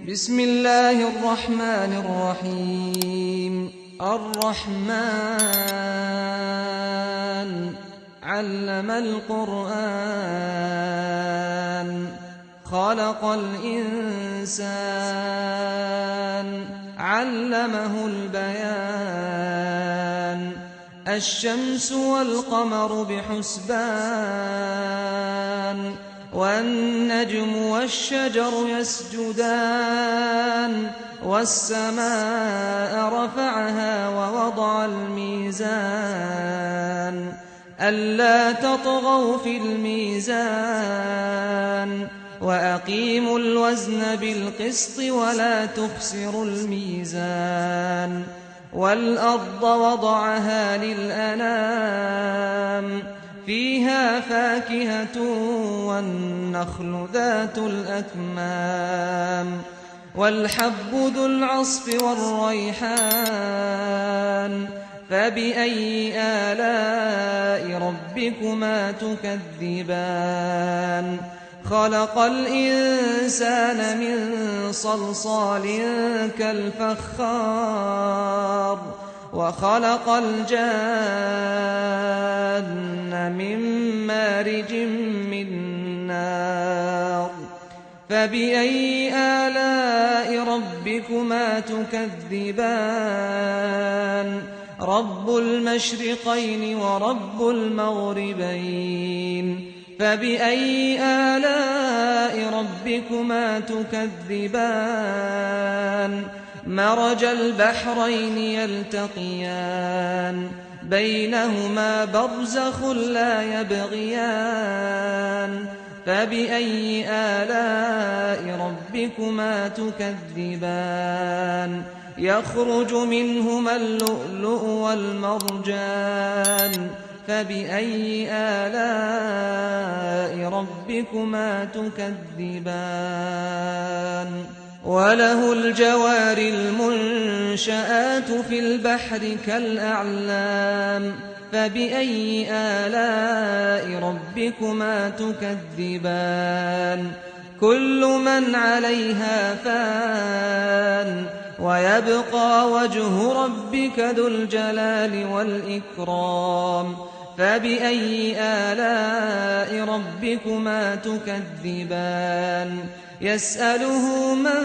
بسم الله الرحمن الرحيم الرحمن علم القرآن خلق الإنسان علمه البيان الشمس والقمر بحسبان والنجم والشجر يسجدان والسماء رفعها ووضع الميزان ألا تطغوا في الميزان وأقيموا الوزن بالقسط ولا تخسروا الميزان والأرض وضعها للأنام فيها فاكهة والنخل ذات الأكمام والحب ذو العصف والريحان فبأي آلاء ربكما تكذبان خلق الإنسان من صلصال كالفخار وخلق الجان من مارج من نار فبأي آلاء ربكما تكذبان رب المشرقين ورب المغربين فبأي آلاء ربكما تكذبان مرج البحرين يلتقيان بينهما برزخ لا يبغيان فبأي آلاء ربكما تكذبان يخرج منهما اللؤلؤ والمرجان فبأي آلاء ربكما تكذبان وله الجوار المنشآت في البحر كالأعلام فبأي آلاء ربكما تكذبان كل من عليها فان ويبقى وجه ربك ذو الجلال والإكرام فبأي آلاء ربكما تكذبان يسأله من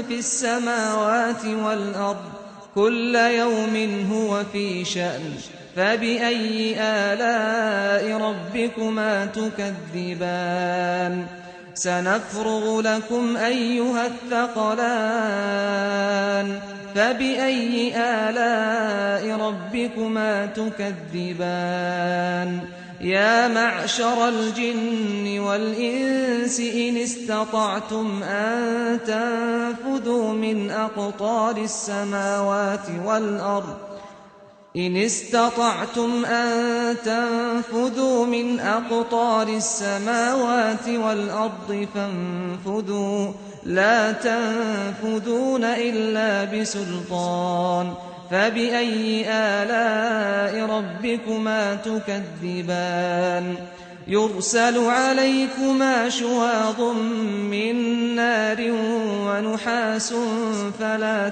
في السماوات والأرض كل يوم هو في شأن فبأي آلاء ربكما تكذبان سنفرغ لكم أيها الثقلان فبأي آلاء ربكما تكذبان يا معشر الجن والإنس إن استطعتم أن تنفذوا من أقطار السماوات والأرض إن استطعتم أن تنفذوا من أقطار السماوات والأرض فانفذوا لا تنفذون إلا بسلطان فبأي آلاء ربكما تكذبان يرسل عليكما شواظ من نار ونحاس فلا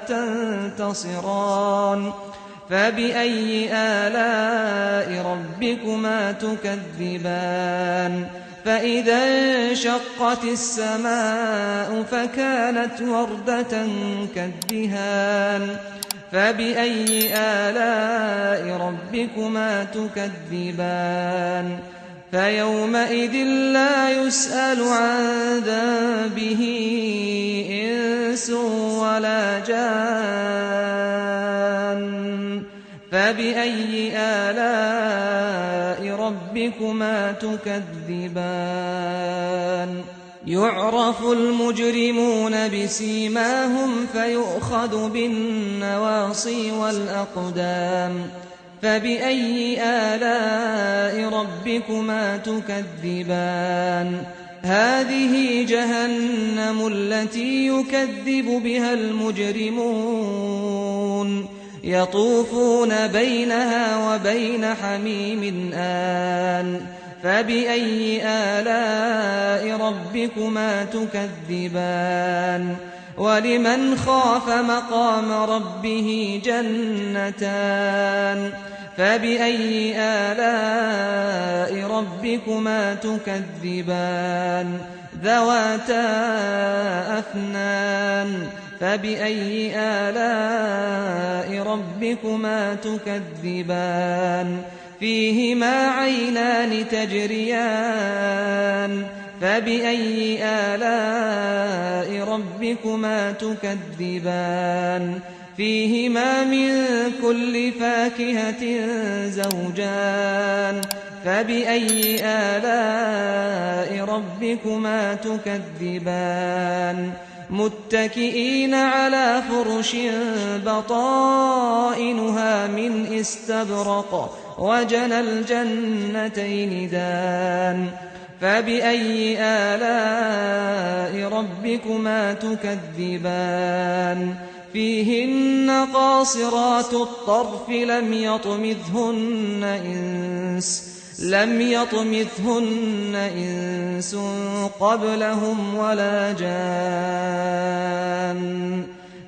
تنتصران فبأي آلاء ربكما تكذبان فإذا انشقت السماء فكانت وردة كالدهان فبأي آلاء ربكما تكذبان فيومئذ فلا يسأل عن ذنبه إنس ولا جان فبأي آلاء ربكما تكذبان يعرف المجرمون بسيماهم فيؤخذ بالنواصي والأقدام فبأي آلاء ربكما تكذبان هذه جهنم التي يكذب بها المجرمون يطوفون بينها وبين حميم آن فبأي آلاء ربكما تكذبان ولمن خاف مقام ربه جنتان فبأي آلاء ربكما تكذبان ذواتا أفنان فبأي آلاء ربكما تكذبان فيهما عينان تجريان فبأي آلاء ربكما تكذبان فيهما من كل فاكهة زوجان فبأي آلاء ربكما تكذبان متكئين على فرش بطائنها من استبرق وجنى الجنتين دان فبأي آلاء ربكما تكذبان فيهن قاصرات الطرف لم يطمثهن إنس قبلهم ولا جان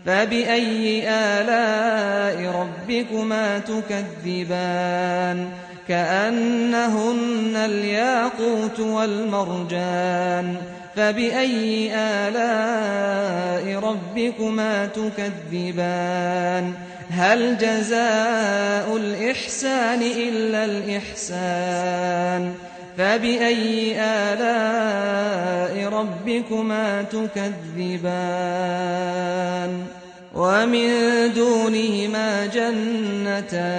فبأي آلاء ربكما تكذبان كأنهن الياقوت والمرجان فبأي آلاء ربكما تكذبان هل جزاء الإحسان إلا الإحسان فبأي آلاء ربكما تكذبان ومن دونهما جنتان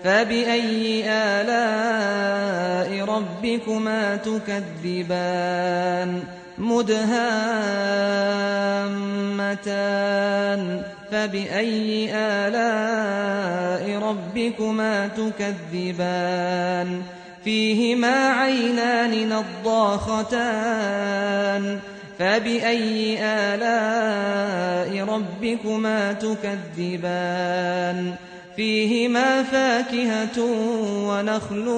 فبأي آلاء ربكما تكذبان مدهامتان فبأي آلاء ربكما تكذبان فيهما عينان نضاختان فبأي آلاء ربكما تكذبان فيهما فاكهة ونخل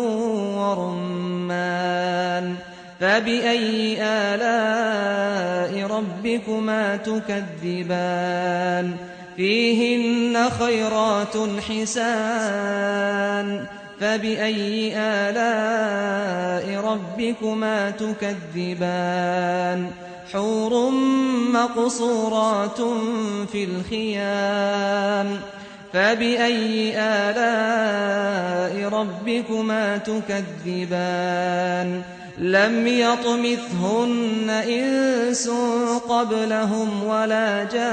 ورمان فبأي آلاء ربكما تكذبان فيهن خيرات حسان فبأي آلاء ربكما تكذبان حور مقصورات في الخيام فبأي آلاء ربكما تكذبان لم يطمثهن إنس قبلهم ولا جان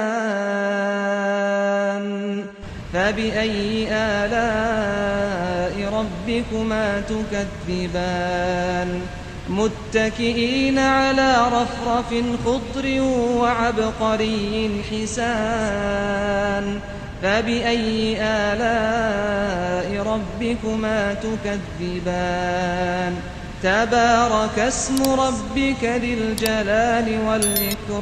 فبأي آلاء ربكما تكذبان متكئين على رفرف خضر وعبقري حسان فبأي آلاء ربكما تكذبان تبارك اسم ربك ذي الجلال والإكرام